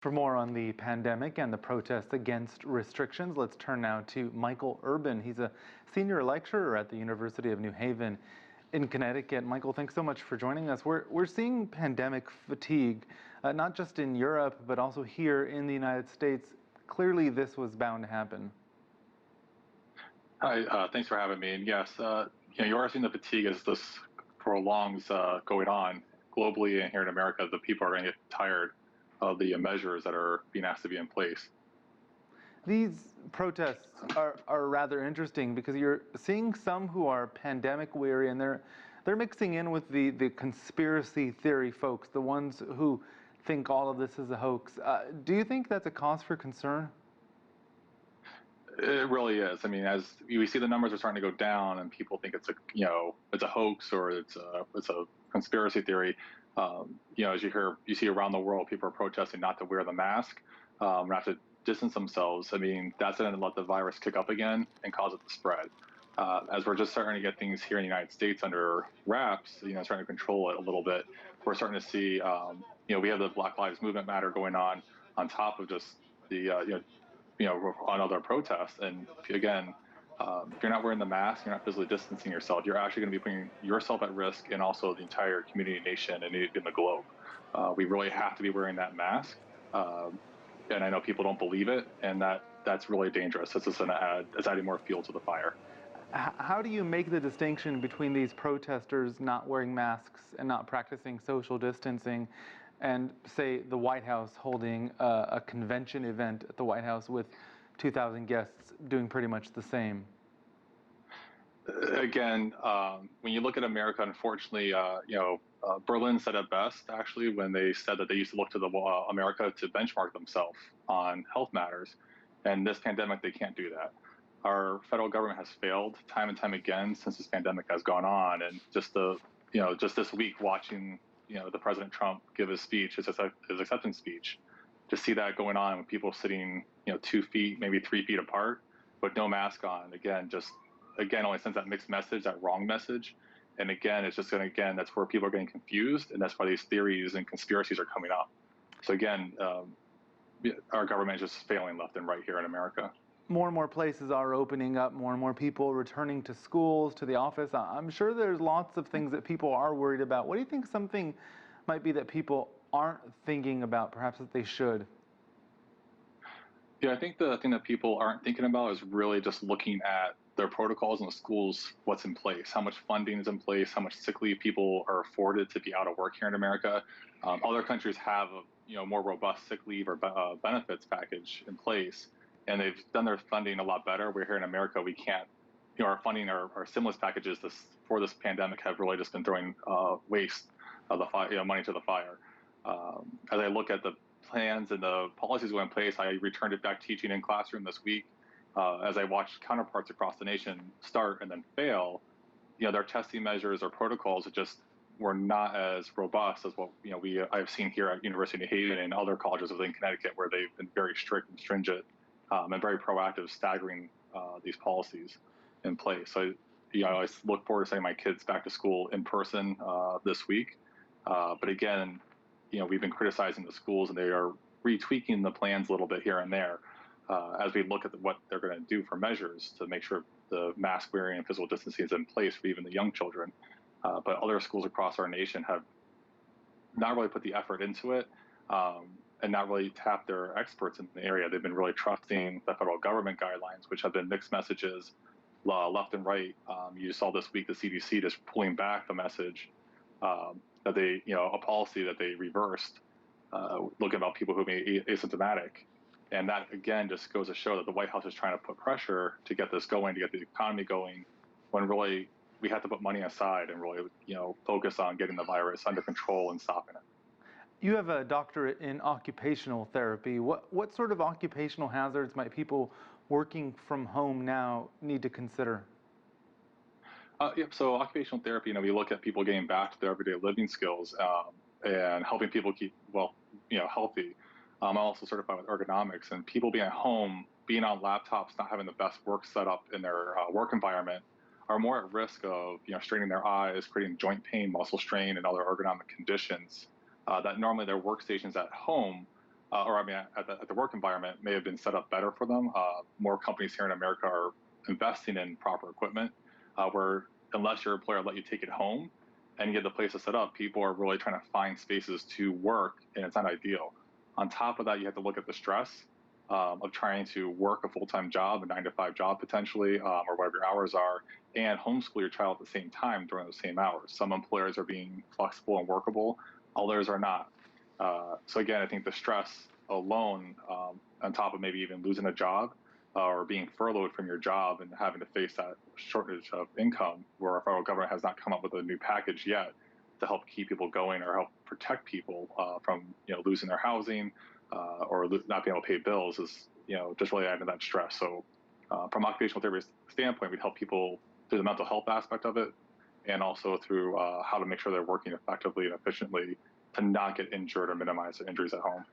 For more on the pandemic and the protests against restrictions, let's turn now to Michael Urban. He's a senior lecturer at the University of New Haven in Connecticut. Michael, thanks so much for joining us. We're seeing pandemic fatigue, not just in Europe, but also here in the United States. Clearly, this was bound to happen. Hi, thanks for having me. And yes, you are seeing the fatigue as this prolongs going on globally, and here in America, the people are going to get tired of the measures that are being asked to be in place. These protests are rather interesting because you're seeing some who are pandemic weary, and they're mixing in with the conspiracy theory folks, the ones who think all of this is a hoax. Do you think that's a cause for concern? It really is. I mean, as we see the numbers are starting to go down, and people think it's a hoax or it's a conspiracy theory. As you see around the world, people are protesting not to wear the mask, not to distance themselves. I mean, that's going to let the virus kick up again and cause it to spread. As we're just starting to get things here in the United States under wraps, starting to control it a little bit, we're starting to see, we have the Black Lives Movement matter going on top of just the, on other protests. And again, if you're not wearing the mask, you're not physically distancing yourself, you're actually going to be putting yourself at risk and also the entire community, nation, and in the globe. We really have to be wearing that mask. And I know people don't believe it, and that's really dangerous. It's adding more fuel to the fire. How do you make the distinction between these protesters not wearing masks and not practicing social distancing and, say, the White House holding a convention event at the White House with 2,000 guests doing pretty much the same? Again, when you look at America, unfortunately, Berlin said it best, actually, when they said that they used to look to America to benchmark themselves on health matters. And this pandemic, they can't do that. Our federal government has failed time and time again since this pandemic has gone on. And just this week, watching, the President Trump give his speech, his acceptance speech, to see that going on with people sitting, 2 feet, maybe 3 feet apart, with no mask on, only sends that mixed message, that wrong message. And again, it's just that's where people are getting confused, and that's why these theories and conspiracies are coming up. So again, our government is just failing left and right here in America. More and more places are opening up, more and more people returning to schools, to the office. I'm sure there's lots of things that people are worried about. What do you think something might be that people aren't thinking about, perhaps that they should? Yeah, I think the thing that people aren't thinking about is really just looking at their protocols in the schools, what's in place, how much funding is in place, how much sick leave people are afforded to be out of work here in America. Other countries have a more robust sick leave or benefits package in place, and they've done their funding a lot better. We're here in America, we can't. Our funding, our stimulus packages for this pandemic have really just been throwing waste of the money to the fire. As I look at the plans and the policies going in place, I returned it back teaching in classroom this week. As I watched counterparts across the nation start and then fail, their testing measures or protocols just were not as robust as what I've seen here at University of New Haven and other colleges within Connecticut, where they've been very strict and stringent and very proactive, staggering these policies in place. So I look forward to sending my kids back to school in person this week. But again, we've been criticizing the schools, and they are retweaking the plans a little bit here and there as we look at what they're going to do for measures to make sure the mask wearing and physical distancing is in place for even the young children. But other schools across our nation have not really put the effort into it and not really tapped their experts in the area. They've been really trusting the federal government guidelines, which have been mixed messages left and right. You saw this week the CDC just pulling back the message that they, a policy that they reversed, looking about people who may be asymptomatic. And that, again, just goes to show that the White House is trying to put pressure to get this going, to get the economy going, when really we have to put money aside and really, focus on getting the virus under control and stopping it. You have a doctorate in occupational therapy. What sort of occupational hazards might people working from home now need to consider? So occupational therapy, we look at people getting back to their everyday living skills and helping people keep, healthy. I'm also certified with ergonomics, and people being at home, being on laptops, not having the best work set up in their work environment, are more at risk of straining their eyes, creating joint pain, muscle strain, and other ergonomic conditions that normally their workstations at home or I mean, at the work environment may have been set up better for them. More companies here in America are investing in proper equipment, where unless your employer let you take it home and you get the place to set up, people are really trying to find spaces to work, and it's not ideal. On top of that, you have to look at the stress of trying to work a full-time job, a 9-to-5 job potentially, or whatever your hours are, and homeschool your child at the same time during those same hours. Some employers are being flexible and workable, others are not. So again, I think the stress alone, on top of maybe even losing a job or being furloughed from your job and having to face that shortage of income, where our federal government has not come up with a new package yet to help keep people going or help protect people from losing their housing or not being able to pay bills, is just really adding to that stress. So from occupational therapy standpoint, we'd help people through the mental health aspect of it, and also through how to make sure they're working effectively and efficiently to not get injured or minimize the injuries at home.